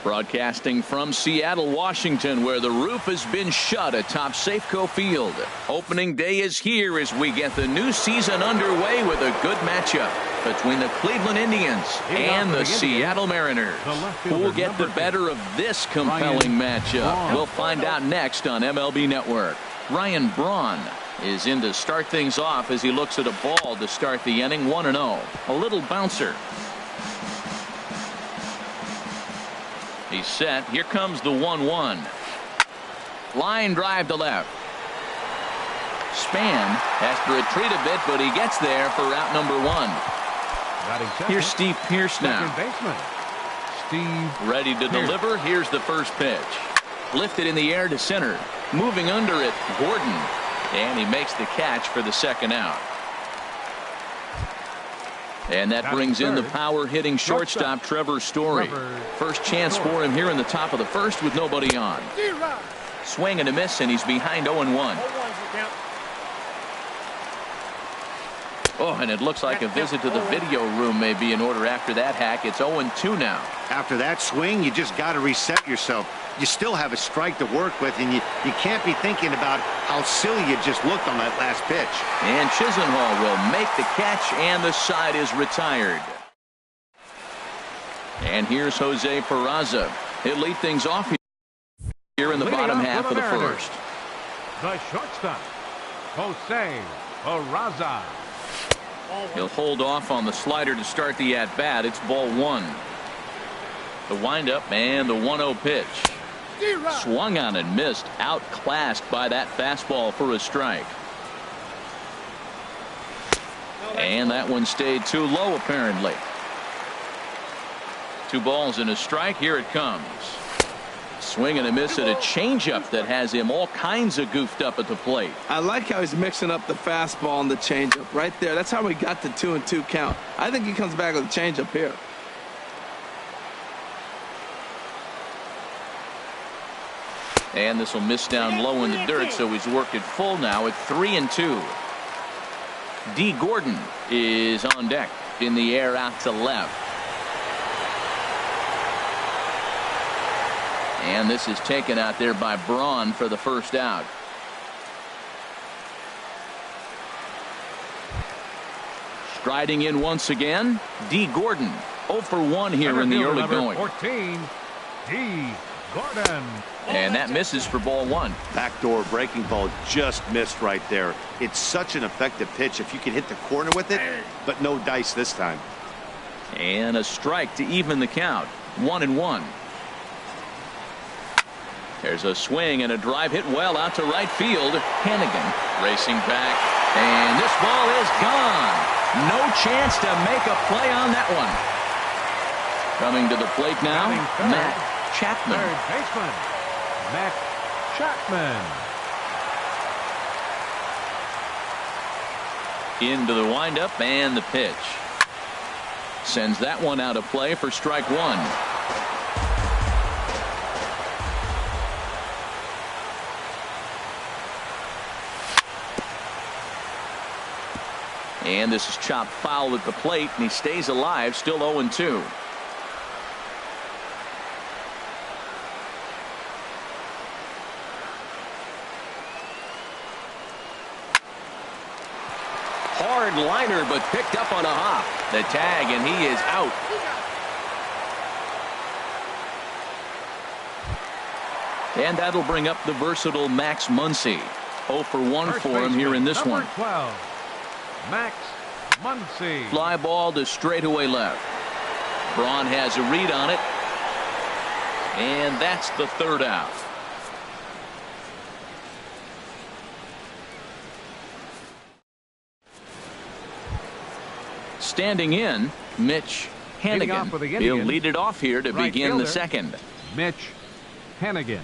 Broadcasting from Seattle, Washington, where the roof has been shut atop Safeco Field. Opening day is here as we get the new season underway with a good matchup between the Cleveland Indians and the Seattle Mariners. Who will get the better of this compelling matchup? We'll find out next on MLB Network. Ryan Braun is in to start things off as he looks at a ball to start the inning. 1-0. A little bouncer. He's set. Here comes the 1-1. Line drive to left. Span has to retreat a bit, but he gets there for out number 1. Here's Steve Pearce now. Ready to deliver. Here's the first pitch. Lifted in the air to center. Moving under it, Gordon. And he makes the catch for the second out. And that brings in the power-hitting shortstop, Trevor Story. First chance for him here in the top of the first with nobody on. Swing and a miss, and he's behind 0-1. Oh, and it looks like a visit to the video room may be in order after that hack. It's 0-2 now. After that swing, you just got to reset yourself. You still have a strike to work with, and you can't be thinking about how silly you just looked on that last pitch. And Chisenhall will make the catch, and the side is retired. And here's Jose Peraza. He'll lead things off here in the bottom half of the first. The shortstop, Jose Peraza. He'll hold off on the slider to start the at-bat. It's ball 1. The windup and the 1-0 pitch. Swung on and missed. Outclassed by that fastball for a strike. And that one stayed too low, apparently. 2 balls and a strike. Here it comes. Swing and a miss at a changeup that has him all kinds of goofed up at the plate. I like how he's mixing up the fastball and the changeup right there. That's how we got the 2-2 count. I think he comes back with a changeup here. And this will miss down low in the dirt, so he's worked it full now at 3-2. D. Gordon is on deck. In the air out to left. And this is taken out there by Braun for the first out. Striding in once again, D. Gordon. 0 for 1 here in the early going. 14, D. Gordon. And that misses for ball 1. Backdoor breaking ball just missed right there. It's such an effective pitch if you can hit the corner with it, but no dice this time. And a strike to even the count. 1-1. There's a swing and a drive hit well out to right field. Hannigan racing back, and this ball is gone. No chance to make a play on that one. Coming to the plate now, Matt Chapman. Third baseman, Matt Chapman. Into the windup and the pitch. Sends that one out of play for strike 1. And this is chopped foul at the plate, and he stays alive, still 0-2. Hard liner, but picked up on a hop. The tag, and he is out. And that'll bring up the versatile Max Muncy. 0 for 1 for him here in this one. 12, Max Muncy. Fly ball to straightaway left. Braun has a read on it. And that's the third out. Standing in, Mitch Hannigan. He'll lead it off here to begin the second. Mitch Hannigan.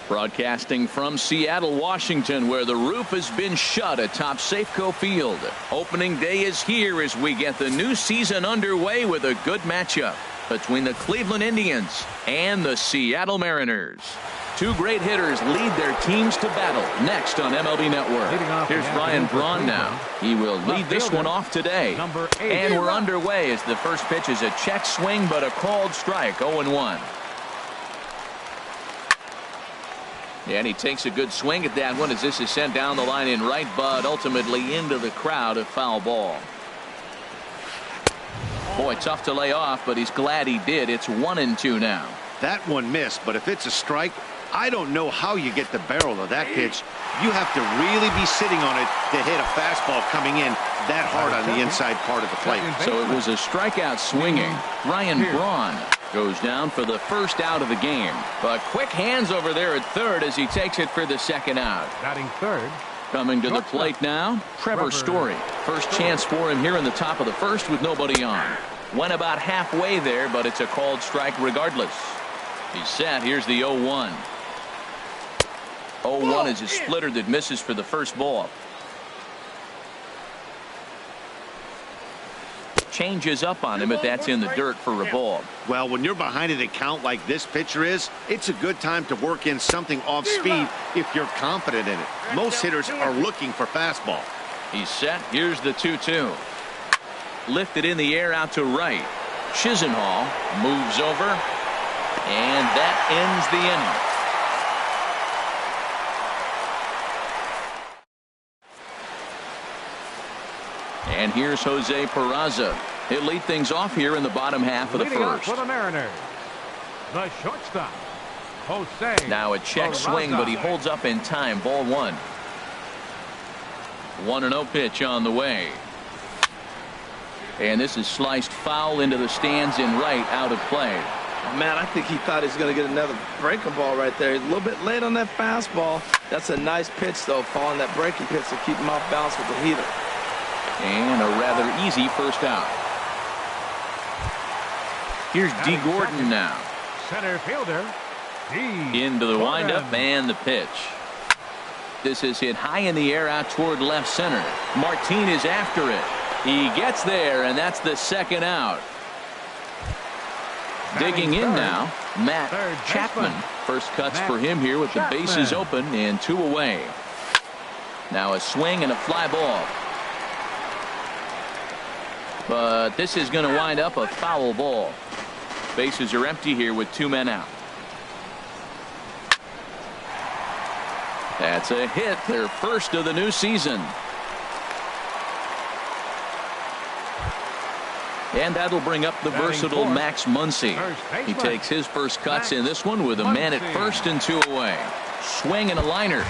Broadcasting from Seattle, Washington, where the roof has been shut atop Safeco Field. Opening day is here as we get the new season underway with a good matchup between the Cleveland Indians and the Seattle Mariners. Two great hitters lead their teams to battle next on MLB Network. Here's Ryan Braun now. He will lead this one off today. And we're underway as the first pitch is a check swing, but a called strike, 0-1. And he takes a good swing at that one as this is sent down the line in right, but ultimately into the crowd, a foul ball. Boy, tough to lay off, but he's glad he did. It's 1-2 now. That one missed, but if it's a strike, I don't know how you get the barrel of that pitch. You have to really be sitting on it to hit a fastball coming in that hard on the inside part of the plate. So it was a strikeout swinging. Ryan Braun goes down for the first out of the game. But quick hands over there at third as he takes it for the second out. Batting third. Coming to the plate now, Trevor Story. First chance for him here in the top of the first with nobody on. Went about halfway there, but it's a called strike regardless. He's set. Here's the 0-1. 0-1 is a splitter that misses for the first ball. Changes up on him if that's in the dirt for a ball. Well, when you're behind an account like this pitcher is, it's a good time to work in something off speed if you're confident in it. Most hitters are looking for fastball. He's set. Here's the 2-2. Lifted in the air out to right. Chisenhall moves over, and that ends the inning. And here's Jose Peraza. He'll lead things off here in the bottom half of the first. For the Mariners, the shortstop, Jose. Now a check swing, but he holds up in time. Ball one. 1-0 pitch on the way. And this is sliced foul into the stands in right, out of play. Oh, man, I think he thought he was going to get another breaking ball right there. He's a little bit late on that fastball. That's a nice pitch, though, following that breaking pitch to keep him off balance with the heater. And a rather easy first out. Here's D. Gordon now. Center fielder, D. Into the windup and the pitch. This is hit high in the air out toward left center. Martin is after it. He gets there, and that's the second out. Digging in now, Matt Chapman. First cuts for him here with the bases open and 2 away. Now a swing and a fly ball. But this is going to wind up a foul ball. Bases are empty here with 2 men out. That's a hit, their first of the new season. And that'll bring up the versatile Max Muncy. He takes his first cuts in this one with a man at first and 2 away. Swing and a liner,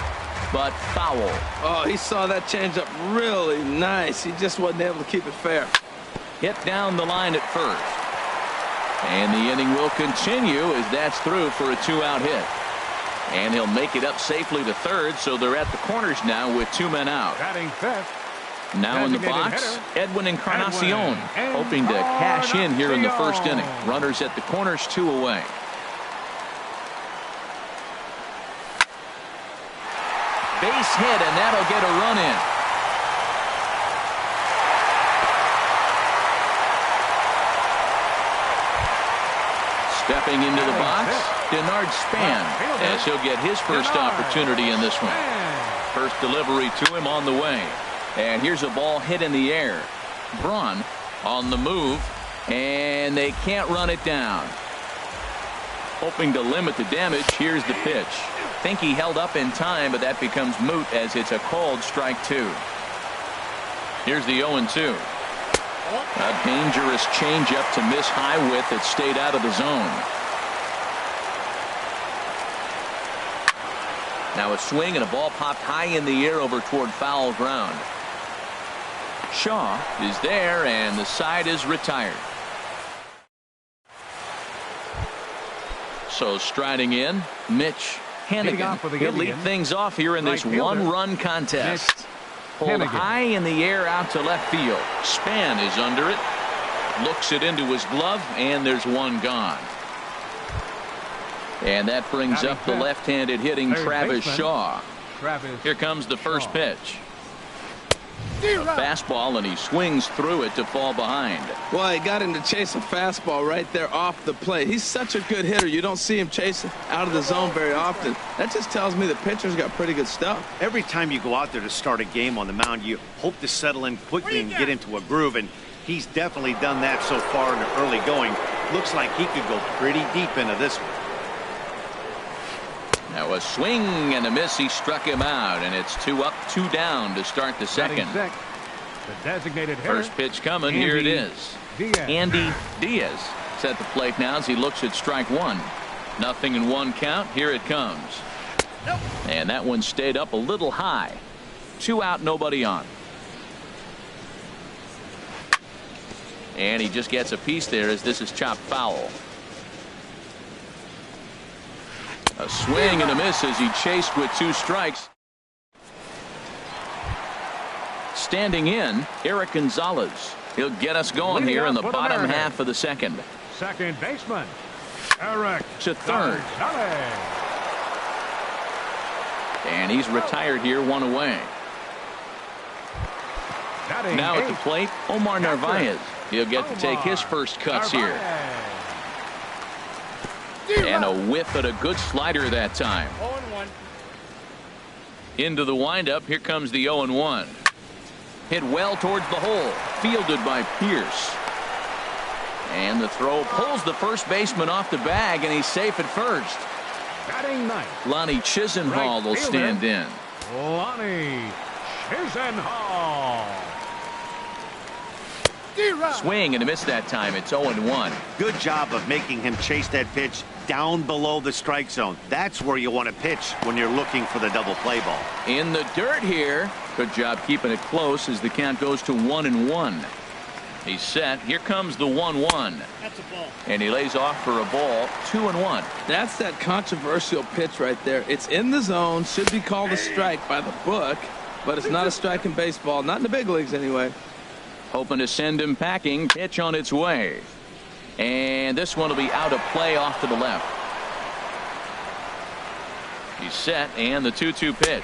but foul. Oh, he saw that changeup really nice. He just wasn't able to keep it fair. Hit down the line at first. And the inning will continue as that's through for a 2-out hit. And he'll make it up safely to third, so they're at the corners now with 2 men out. Batting fifth. Now in the box, Edwin Encarnacion, hoping to cash in here in the first inning. Runners at the corners, 2 away. Base hit, and that'll get a run in. Stepping into the box, Denard Span, as he'll get his first opportunity in this one. First delivery to him on the way. And here's a ball hit in the air. Braun on the move, and they can't run it down. Hoping to limit the damage, here's the pitch. Think he held up in time, but that becomes moot as it's a called strike 2. Here's the 0-2. A dangerous changeup to miss high with that stayed out of the zone. Now a swing and a ball popped high in the air over toward foul ground. Shaw is there, and the side is retired. So striding in, Mitch Hanigan. He'll lead things off here in this one-run contest. Pulled high in the air out to left field. Span is under it. Looks it into his glove, and there's one gone. And that brings up the left-handed hitting Travis Shaw. Here comes the first pitch. A fastball, and he swings through it to fall behind. Well, he got him to chase a fastball right there off the plate. He's such a good hitter. You don't see him chasing out of the zone very often. That just tells me the pitcher's got pretty good stuff. Every time you go out there to start a game on the mound, you hope to settle in quickly and get into a groove, and he's definitely done that so far in the early going. Looks like he could go pretty deep into this one. Now a swing and a miss. He struck him out, and it's 2 up, 2 down to start the second. The designated hitter, First pitch coming. Here it is. Andy Diaz is at the plate now as he looks at strike one. 0-1 count. Here it comes. And that one stayed up a little high. 2 out, nobody on. And he just gets a piece there as this is chopped foul. A swing and a miss as he chased with 2 strikes. Standing in, Eric Gonzalez. He'll get us going here in the bottom half of the second. Second baseman, Eric To third. Gonzalez. And he's retired here, 1 away. Now at the plate, Omar Narvaez. He'll get to take his first cuts here. And a whiff at a good slider that time. 0-1. Into the windup. Here comes the 0-1. Hit well towards the hole. Fielded by Pierce. And the throw pulls the first baseman off the bag, and he's safe at first. Batting ninth, Lonnie Chisenhall will stand in. Lonnie Chisenhall. Swing and a miss that time. It's 0-1. Good job of making him chase that pitch down below the strike zone. That's where you want to pitch when you're looking for the double play ball. In the dirt here. Good job keeping it close as the count goes to 1-1. He's set. Here comes the 1-1. That's a ball. And he lays off for a ball. 2-1. That's that controversial pitch right there. It's in the zone. Should be called a strike by the book, but it's not a strike in baseball. Not in the big leagues anyway. Hoping to send him packing. Pitch on its way. And this one will be out of play off to the left. He's set, and the 2-2 pitch.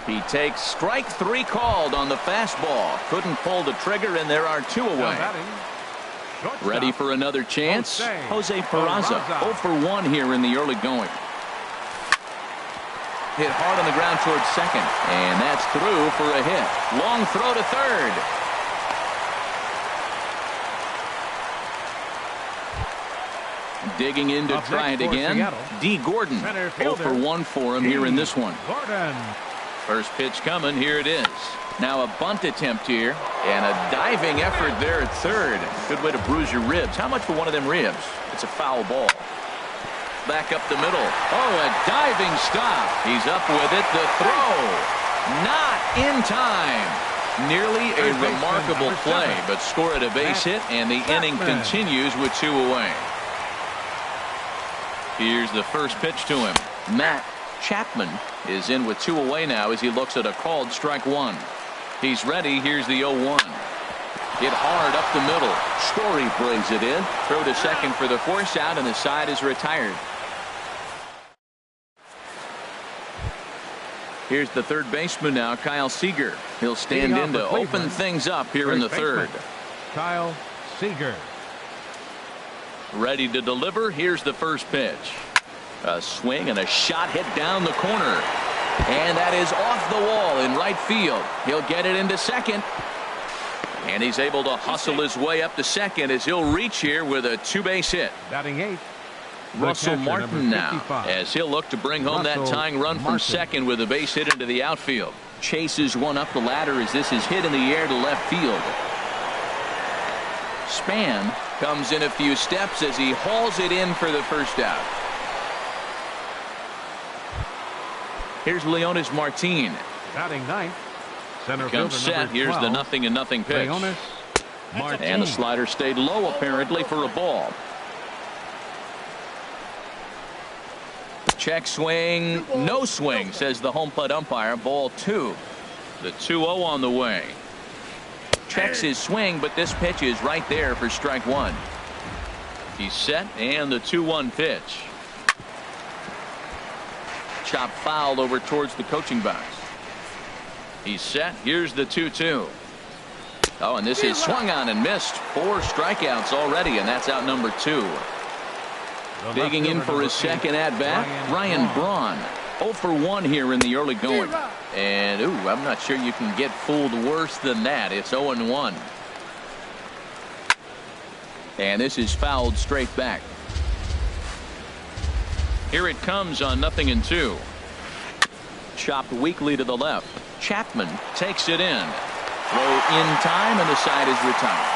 He takes strike 3 called on the fastball. Couldn't pull the trigger, and there are 2 away. Ready for another chance? Jose Peraza. 0 for 1 here in the early going. Hit hard on the ground towards second, and that's through for a hit. Long throw to third. Digging in to try it again. D. Gordon. 0 for 1 for him here in this one. First pitch coming. Here it is. Now a bunt attempt here, and a diving effort there at third. Good way to bruise your ribs. How much for one of them ribs? It's a foul ball. Back up the middle. Oh, a diving stop. He's up with it. The throw. Not in time. Nearly a remarkable play, but scored a base hit, and the inning continues with 2 away. Here's the first pitch to him. Matt Chapman is in with 2 away now as he looks at a called strike 1. He's ready. Here's the 0-1. Hit hard up the middle. Story brings it in. Throw to second for the force out, and the side is retired. Here's the third baseman now, Kyle Seager. He'll stand in to open things up here in the third. Kyle Seager. Ready to deliver. Here's the first pitch. A swing and a shot hit down the corner. And that is off the wall in right field. He'll get it into second. And he's able to hustle his way up to second as he'll reach here with a 2-base hit. Batting 8. Russell Martin now as he'll look to bring home that tying run from second with a base hit into the outfield. Chases one up the ladder as this is hit in the air to left field. Span comes in a few steps as he hauls it in for the first out. Here's Leonis Martin. Batting 9th. Center Comes set. Here's the 0-0 pitch. And the slider stayed low apparently for a ball. Check swing. No swing, says the home plate umpire. Ball 2. The 2-0 on the way. Checks his swing, but this pitch is right there for strike 1. He's set, and the 2-1 pitch. Chop foul over towards the coaching box. He's set. Here's the 2-2. Oh, and this is swung on and missed. 4 strikeouts already, and that's out number 2. Digging in for his second at-bat, Ryan Braun. 0 for 1 here in the early going. And, I'm not sure you can get fooled worse than that. It's 0-1. And this is fouled straight back. Here it comes on 0-2. Chopped weakly to the left. Chapman takes it in. Throw in time, and the side is retired.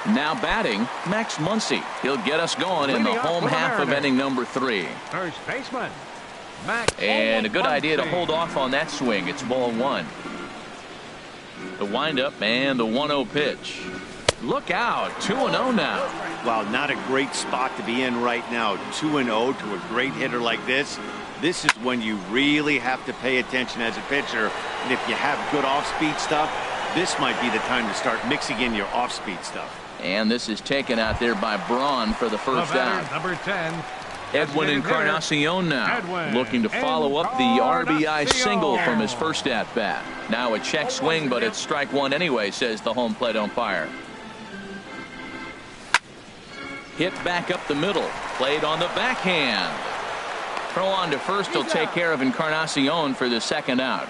Now batting, Max Muncy. He'll get us going in the home half of inning number 3. First baseman, Max. And a good idea to hold off on that swing. It's ball 1. The windup and the 1-0 pitch. Look out, 2-0 now. Well, not a great spot to be in right now. 2-0 to a great hitter like this. This is when you really have to pay attention as a pitcher. And if you have good off-speed stuff, this might be the time to start mixing in your off-speed stuff. And this is taken out there by Braun for the first out. Number 10. Edwin Encarnacion now looking to follow up the RBI single from his first at-bat. Now a check swing, but it's strike 1 anyway, says the home plate umpire. Hit back up the middle. Played on the backhand. Throw on to first will take care of Encarnacion for the second out.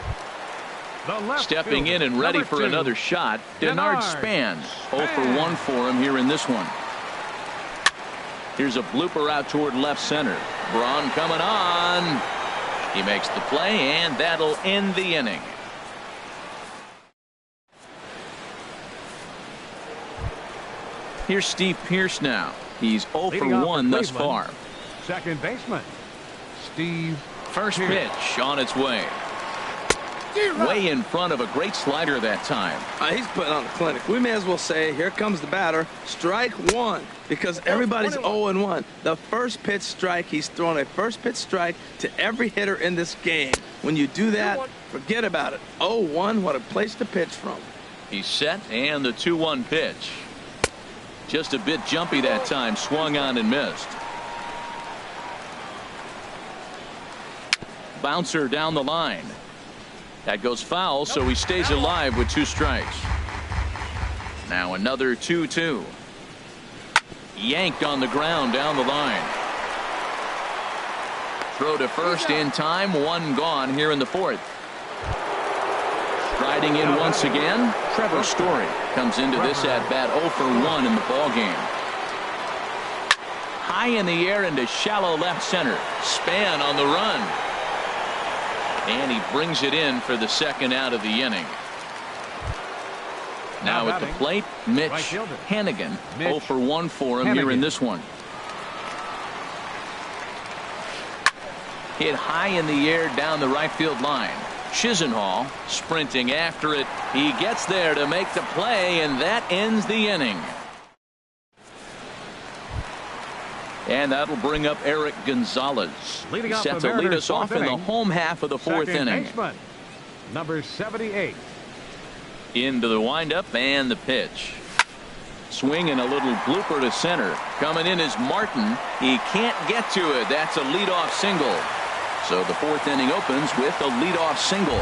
Stepping in and ready for another shot, Denard Span. 0 for 1 for him here in this one. Here's a blooper out toward left center. Braun coming on. He makes the play, and that'll end the inning. Here's Steve Pearce now. He's 0 for 1 thus far. Second baseman, Steve. First pitch on its way. Way in front of a great slider that time. He's putting on a clinic. We may as well say, here comes the batter. Strike 1, because everybody's 0-1. The first pitch strike, he's thrown a first pitch strike to every hitter in this game. When you do that, forget about it. 0-1, what a place to pitch from. He's set, and the 2-1 pitch. Just a bit jumpy that time, swung on and missed. Bouncer down the line. That goes foul, so he stays alive with 2 strikes. Now another 2-2. Yanked on the ground down the line. Throw to first in time, 1 gone here in the 4th. Striding in once again, Trevor Story comes into this at-bat 0 for 1 in the ballgame. High in the air into shallow left center. Span on the run. And he brings it in for the second out of the inning. Now at the plate, Mitch Hannigan. 0 for 1 for him here in this one. Hit high in the air down the right field line. Chisenhall sprinting after it. He gets there to make the play, and that ends the inning. And that'll bring up Eric Gonzalez. He's set to lead us off in the home half of the 4th inning. Baseman, number 78. Into the windup and the pitch. Swing and a little blooper to center. Coming in is Martin. He can't get to it. That's a leadoff single. So the 4th inning opens with a leadoff single.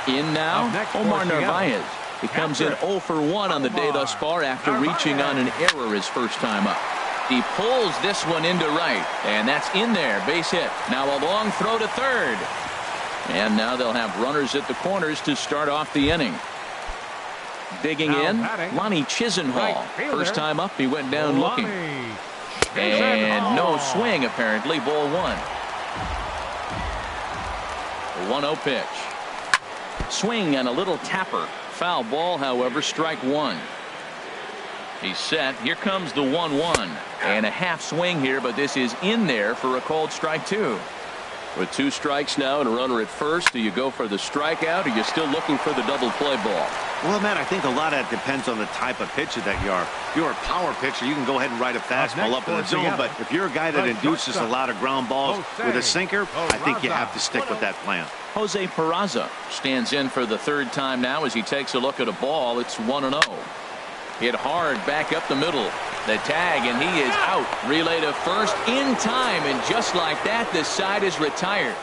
In now, Omar Narvaez. He comes in 0 for 1 on the day thus far after reaching on an error his first time up. He pulls this one into right, and that's in there. Base hit. Now a long throw to third. And now they'll have runners at the corners to start off the inning. Digging in, Lonnie Chisenhall. First time up, he went down looking. And no swing, apparently. Ball 1. The 1-0 pitch. Swing and a little tapper. Foul ball, however, strike 1. He's set. Here comes the 1-1. And a half swing here, but this is in there for a called strike 2. With 2 strikes now and a runner at first, do you go for the strikeout, or are you still looking for the double play ball? Well, Matt, I think a lot of that depends on the type of pitcher that you are. If you're a power pitcher, you can go ahead and ride a fastball up in the zone. But if you're a guy that induces a lot of ground balls with a sinker, I think you have to stick with that plan. Jose Peraza stands in for the 3rd time now as he takes a look at a ball. It's 1-0. Hit hard back up the middle. The tag, and he is out. Relay to first in time, and just like that, the side is retired.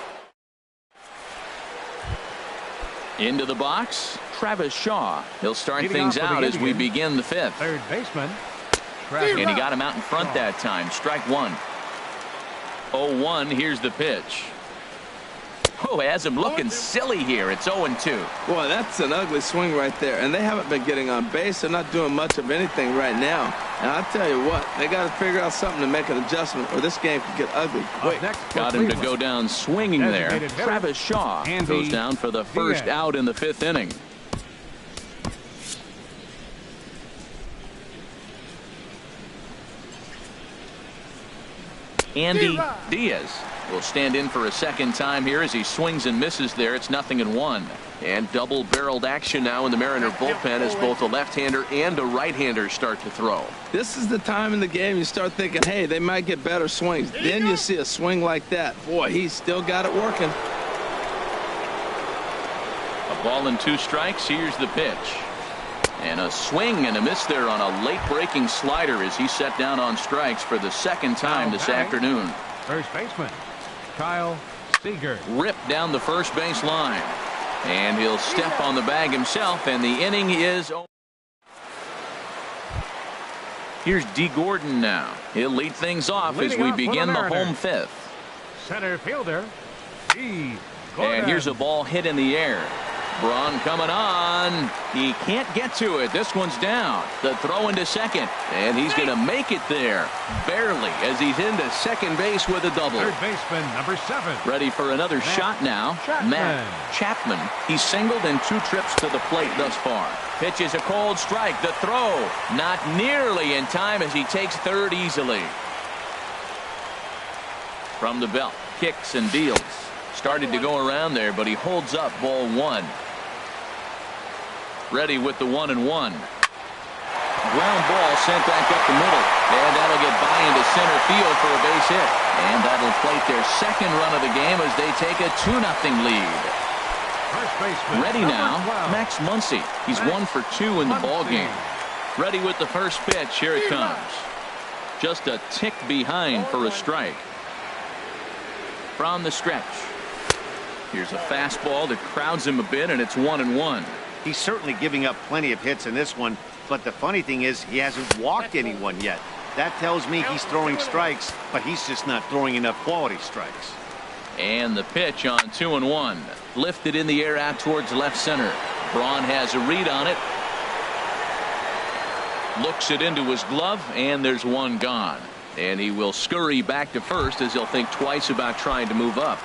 Into the box, Travis Shaw. He'll start things out as we begin the fifth. Third baseman. And he got him out in front that time. Strike one. 0-1. Here's the pitch. Oh, has him looking silly here. It's 0-2. Boy, that's an ugly swing right there. And they haven't been getting on base. They're not doing much of anything right now. And I'll tell you what, they got to figure out something to make an adjustment, or this game could get ugly quick. Got him to go down swinging there. Travis Shaw goes down for the first out in the fifth inning. Andy Diaz will stand in for a second time here as he swings and misses there. It's 0-1. And double-barreled action now in the Mariner bullpen as both a left-hander and a right-hander start to throw. This is the time in the game you start thinking, hey, they might get better swings. Then you see a swing like that. Boy, he's still got it working. A ball and 2 strikes. Here's the pitch. And a swing and a miss there on a late breaking slider as he set down on strikes for the second time this afternoon. First baseman Kyle Seager. Ripped down the first base line. And he'll step on the bag himself, and the inning is over. Here's D. Gordon now. He'll lead things off as we begin the home fifth. Center fielder D. Gordon. And here's a ball hit in the air. Braun coming on. He can't get to it. This one's down. The throw into second. And he's going to make it there. Barely, as he's into second base with a double. Third baseman, number 7. Ready for another shot now. Matt Chapman. He's singled in 2 trips to the plate thus far. Pitch is a cold strike. The throw not nearly in time as he takes third easily. From the belt. Kicks and deals. Started to go around there, but he holds up ball 1. Ready with the 1-1. Ground ball sent back up the middle, and that'll get by into center field for a base hit. And that'll plate their second run of the game as they take a 2-0 lead. First baseman, ready now, 12. Max Muncy. He's 1 for 2 in the ball game. Ready with the first pitch. Here it comes. Just a tick behind for a strike. From the stretch. Here's a fastball that crowds him a bit, and it's 1-1. He's certainly giving up plenty of hits in this one, but the funny thing is he hasn't walked anyone yet. That tells me he's throwing strikes, but he's just not throwing enough quality strikes. And the pitch on 2-1. Lifted in the air out towards left center. Braun has a read on it. Looks it into his glove, and there's one gone. And he will scurry back to first as he'll think twice about trying to move up.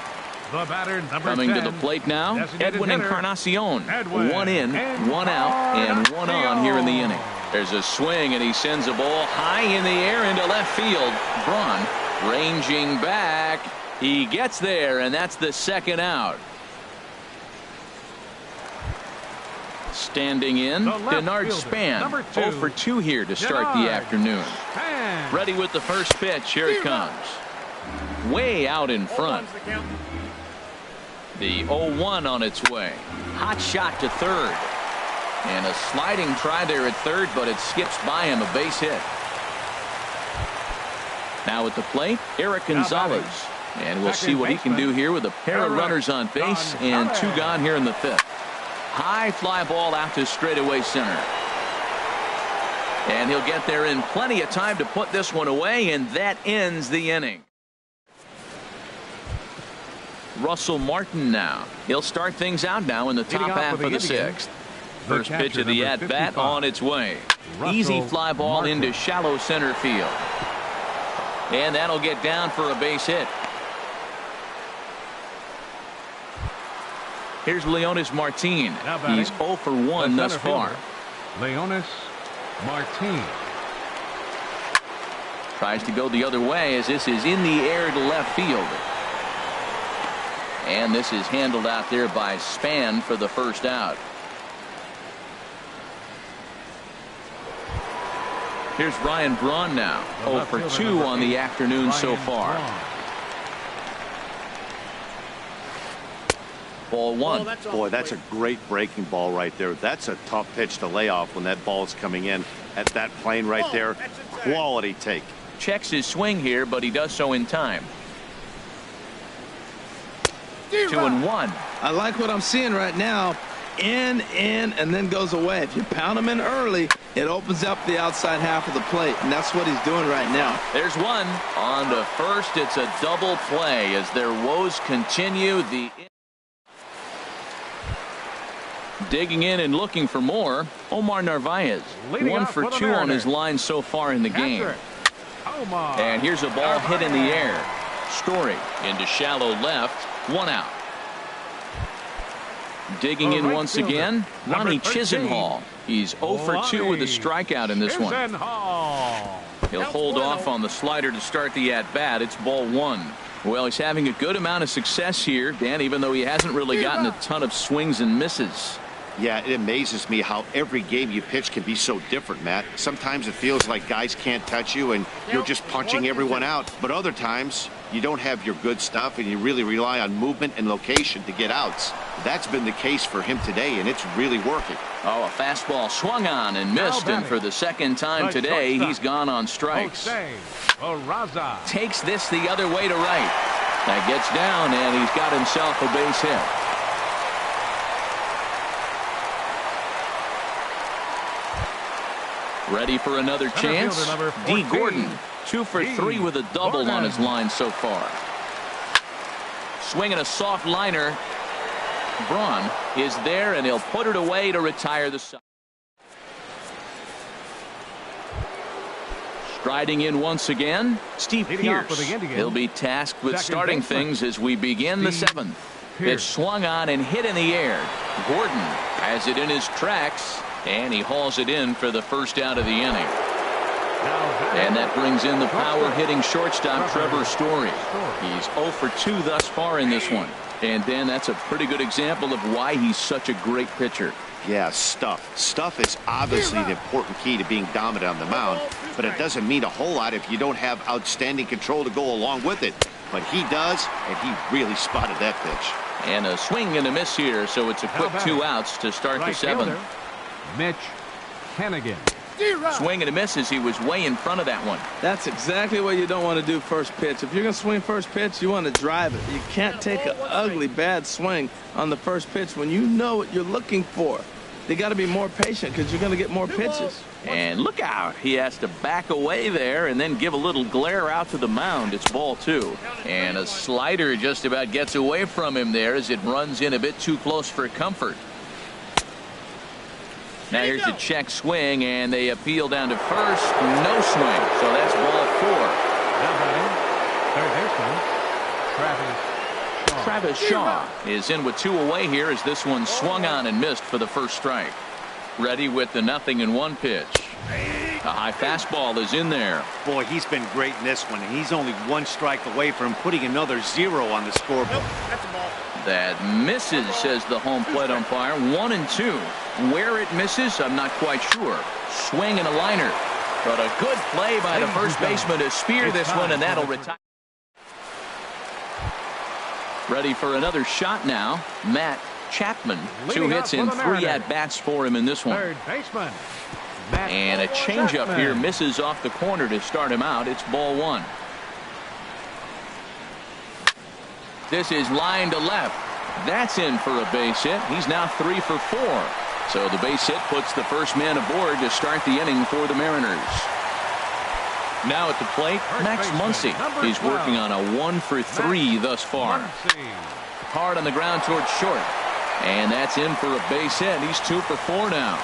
The batter, number Coming 10, to the plate now, Edwin hitter, Encarnacion. Edwin 1 in, 1 out, and 1 on here in the inning. There's a swing, and he sends a ball high in the air into left field. Braun ranging back. He gets there, and that's the second out. Standing in, Denard Span. 0 for 2 here to start the afternoon. Span. Ready with the first pitch. Here it comes. Way out in front. The 0-1 on its way. Hot shot to third. And a sliding try there at third, but it skips by him, a base hit. Now at the plate, Eric Gonzalez. And we'll see what he can do here with a pair of runners on base and 2 gone here in the fifth. High fly ball out to straightaway center. And he'll get there in plenty of time to put this one away, and that ends the inning. Russell Martin now. He'll start things out now in the top half of the 6th. First pitch of the at-bat on its way. Easy fly ball into shallow center field. And that'll get down for a base hit. Here's Leonis Martin. He's 0 for 1 thus far. Leonis Martin. Tries to go the other way as this is in the air to left field. And this is handled out there by Span for the first out. Here's Ryan Braun now. 0 for 2 on the afternoon so far. Ball 1. Boy, that's a great breaking ball right there. That's a tough pitch to lay off when that ball's coming in at that plane right there. Quality take. Checks his swing here, but he does so in time. 2-1. I like what I'm seeing right now. In, and then goes away. If you pound him in early, it opens up the outside half of the plate, and that's what he's doing right now. There's one. On to first, it's a double play as their woes continue. Digging in and looking for more, Omar Narvaez. 1 for 2 on his line so far in the game. And here's a ball hit in the air. Story into shallow left. 1 out. Digging in once again, Ronnie Chisenhall. He's 0 for 2 with a strikeout in this one. He'll hold off on the slider to start the at-bat. It's ball 1. Well, he's having a good amount of success here, Dan, even though he hasn't really gotten a ton of swings and misses. Yeah, it amazes me how every game you pitch can be so different, Matt. Sometimes it feels like guys can't touch you and you're just punching everyone out. But other times, you don't have your good stuff and you really rely on movement and location to get outs. That's been the case for him today, and it's really working. Oh, a fastball swung on and missed, and for the second time today, he's gone on strikes. Takes this the other way to right. That gets down, and he's got himself a base hit. Ready for another chance? D. Gordon, 2 for 3 with a double on his line so far. Swinging a soft liner. Braun is there, and he'll put it away to retire the side. Striding in once again, Steve Pearce. He'll be tasked with starting things as we begin the 7th. It's swung on and hit in the air. Gordon has it in his tracks, and he hauls it in for the first out of the inning. And that brings in the power-hitting shortstop, Trevor Story. He's 0 for 2 thus far in this one. And then that's a pretty good example of why he's such a great pitcher. Yeah, stuff. Stuff is obviously an important key to being dominant on the mound, but it doesn't mean a whole lot if you don't have outstanding control to go along with it. But he does, and he really spotted that pitch. And a swing and a miss here, so it's a quick 2 outs to start the 7th. Mitch Hennigan. Swing and a miss as he was way in front of that one. That's exactly what you don't want to do first pitch. If you're going to swing first pitch, you want to drive it. You can't take an ugly, bad swing on the first pitch when you know what you're looking for. They got to be more patient because you're going to get more pitches. And look out. He has to back away there and then give a little glare out to the mound. It's ball 2. And a slider just about gets away from him there as it runs in a bit too close for comfort. Now here's a check swing, and they appeal down to first. No swing, so that's ball 4. Travis Shaw is in with 2 away here as this one swung on and missed for the first strike. Ready with the 0-1 pitch. A high fastball is in there. Boy, he's been great in this one, and he's only 1 strike away from putting another 0 on the scoreboard. That misses, says the home plate umpire. 1-2. Where it misses, I'm not quite sure. Swing and a liner. But a good play by the first baseman to spear this one, and that'll retire. Ready for another shot now. Matt Chapman. 2 hits and 3 at-bats for him in this one. And a changeup here misses off the corner to start him out. It's ball 1. This is line to left. That's in for a base hit. He's now 3 for 4. So the base hit puts the first man aboard to start the inning for the Mariners. Now at the plate, Max Muncy. He's working on a 1 for 3 thus far. Hard on the ground towards short. And that's in for a base hit. He's 2 for 4 now.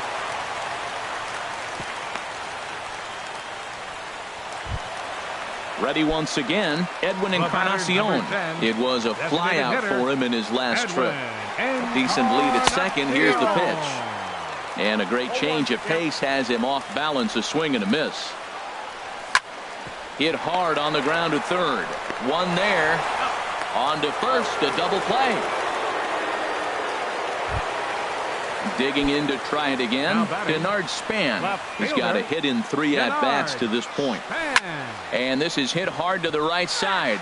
Ready once again, Edwin Encarnacion. It was a flyout for him in his last trip. A decent lead at second. Here's the pitch. And a great change of pace has him off balance, a swing and a miss. Hit hard on the ground to third. One there. On to first, a double play. Digging in to try it again. Denard Span. He's got a hit in 3 at-bats to this point. And this is hit hard to the right side,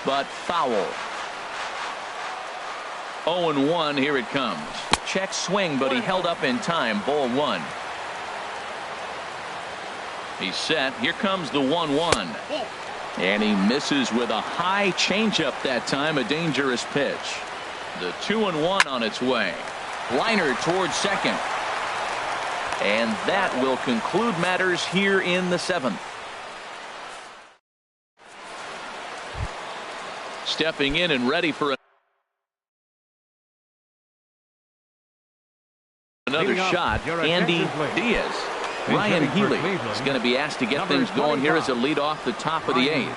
but foul. 0-1, here it comes. Check swing, but he held up in time. Ball 1. He's set. Here comes the 1-1. And he misses with a high changeup that time. A dangerous pitch. The 2-1 on its way. Liner towards second. And that will conclude matters here in the 7th. Stepping in and ready for another shot, Andy Diaz. Ryan Healy is going to be asked to get things going here as a lead off the top of the 8th.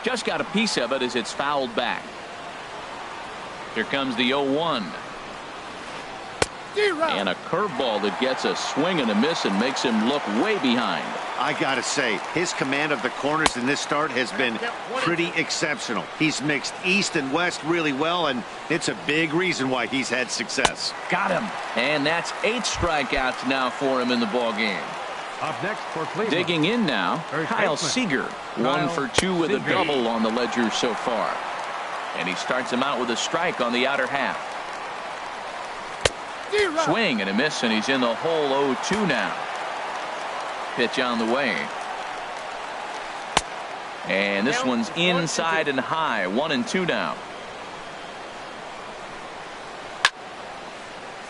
Just got a piece of it as it's fouled back. Here comes the 0-1. And a curveball that gets a swing and a miss and makes him look way behind. I gotta say, his command of the corners in this start has been pretty exceptional. He's mixed east and west really well, and it's a big reason why he's had success. Got him. And that's 8 strikeouts now for him in the ball game. Up next for Cleveland. Digging in now, Kyle Seager. 1 for 2 with a double on the ledger so far. And he starts him out with a strike on the outer half. Swing and a miss, and he's in the hole 0-2 now. Pitch on the way. And this one's inside and high. 1-2 now.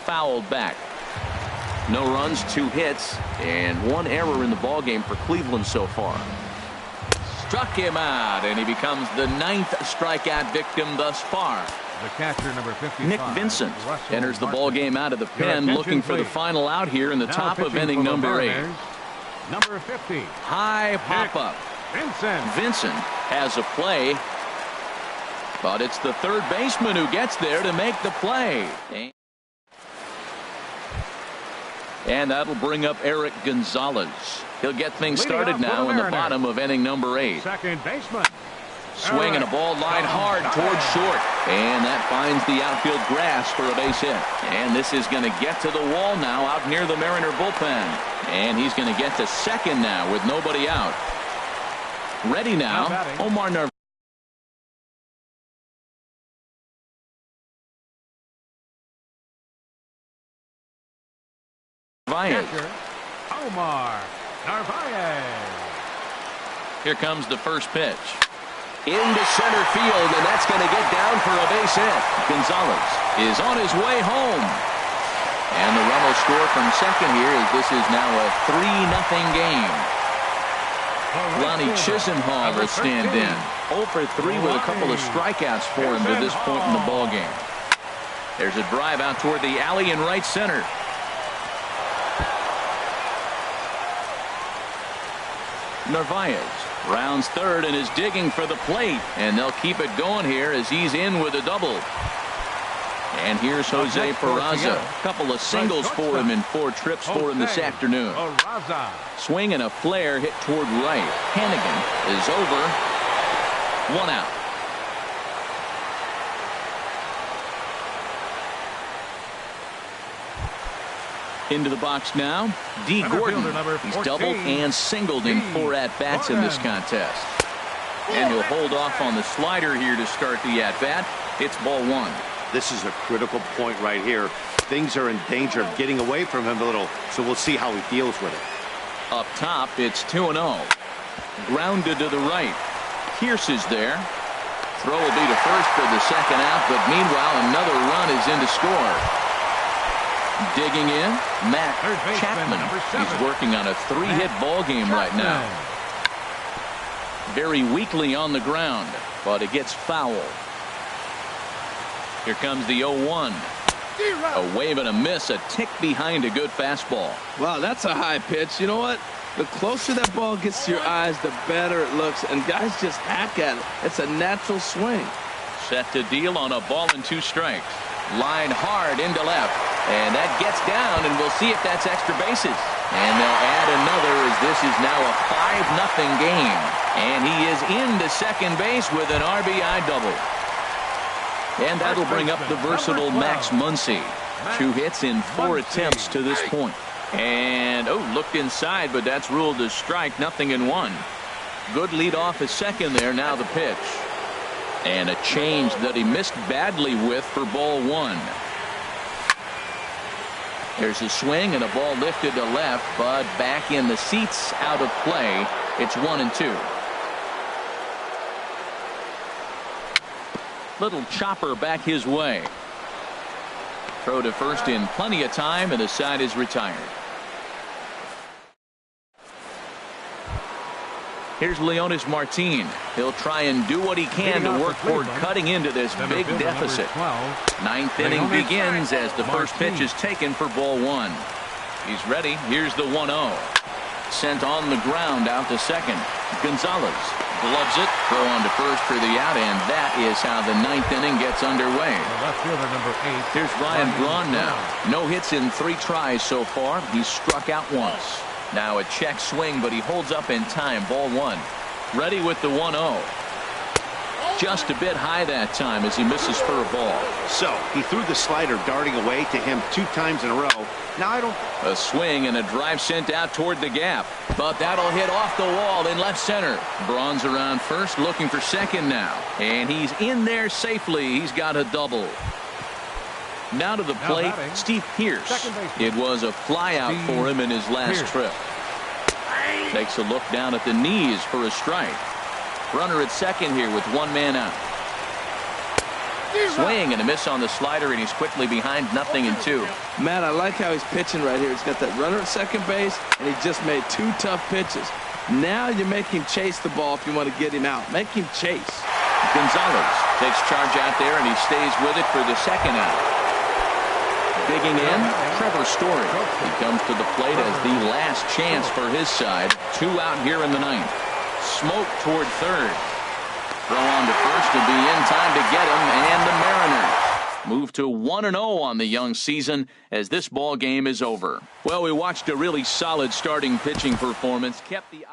Fouled back. No runs, 2 hits, and 1 error in the ballgame for Cleveland so far. Struck him out, and he becomes the 9th strikeout victim thus far. The catcher, number 55, Nick Vincent Russell enters the Martin. ball game out of the pen, Your looking for the please. final out here in the Now top of pitching inning for the number 8. Mariners, number 50. High pop up. Vincent. Vincent has a play, but it's the third baseman who gets there to make the play. And that'll bring up Eric Gonzalez. He'll get things started now in the bottom of inning number 8. Second baseman. Swing and a ball line hard towards short. And that finds the outfield grass for a base hit. And this is going to get to the wall now out near the Mariner bullpen. And he's going to get to second now with nobody out. Ready now, Omar Narvaez. Catcher, Omar Narvaez. Here comes the first pitch. Into center field, and that's going to get down for a base hit. Gonzalez is on his way home. And the run will score from second here as this is now a 3-0 game. Ronnie Chisenhall will stand in. 0 for 3 with a couple of strikeouts for him to this point in the ballgame. There's a drive out toward the alley in right center. Narvaez rounds third and is digging for the plate, and they'll keep it going here as he's in with a double. And here's Jose Peraza. A couple of singles for him and 4 trips for him this afternoon. Swing and a flare hit toward right. Hannigan is over. 1 out. Into the box now, D. Gordon. He's doubled and singled in 4 at-bats in this contest. And he'll hold off on the slider here to start the at-bat. It's ball 1. This is a critical point right here. Things are in danger of getting away from him a little, so we'll see how he deals with it. Up top, it's 2-0. Grounded to the right. Pierce is there. Throw will be to first for the second out, but meanwhile another run is in to score. Digging in, Matt Chapman. He's working on a 3-hit ball game right now. Very weakly on the ground, but it gets foul. Here comes the 0-1. A wave and a miss, a tick behind a good fastball. Wow, that's a high pitch. You know what? The closer that ball gets to your eyes, the better it looks, and guys just hack at it. It's a natural swing. Set to deal on a ball and 2 strikes. Line hard into left, and that gets down, and we'll see if that's extra bases. And they'll add another as this is now a 5-0 game. And he is into second base with an RBI double. And that'll bring up the versatile Max Muncy. 2 hits in 4 attempts to this point. And, looked inside, but that's ruled a strike, 0-1. Good lead off his second there, now the pitch. And a change that he missed badly with for ball 1. There's a swing and a ball lifted to left, but back in the seats, out of play. It's 1-2. Little chopper back his way. Throw to first in plenty of time, and the side is retired. Here's Leonis Martin. He'll try and do what he can to work toward cutting into this big deficit. Ninth inning begins as the first pitch is taken for ball one. He's ready. Here's the 1-0. Sent on the ground out to second. Gonzalez gloves it. Throw on to first for the out, and that is how the ninth inning gets underway. Left fielder number 8. Here's Ryan Braun now. No hits in 3 tries so far. He's struck out once. Now a check swing, but he holds up in time. Ball one. Ready with the 1-0. Just a bit high that time as he misses for a ball. So he threw the slider darting away to him 2 times in a row. Now I don't. A swing and a drive sent out toward the gap, but that'll hit off the wall in left center. Braun's around first, looking for second now, and he's in there safely. He's got a double. Now to the plate, Steve Pearce. It was a fly out for him in his last trip. Takes a look down at the knees for a strike. Runner at second here with 1 man out. Swing and a miss on the slider, and he's quickly behind 0-2. Matt, I like how he's pitching right here. He's got that runner at second base, and he just made 2 tough pitches. Now you make him chase the ball if you want to get him out. Make him chase. Gonzalez takes charge out there, and he stays with it for the second out. Digging in, Trevor Story. He comes to the plate as the last chance for his side. 2 out here in the ninth. Smoke toward third. Throw on to first to be in time to get him, and the Mariners move to 1-0 on the young season as this ball game is over. Well, we watched a really solid starting pitching performance. Kept the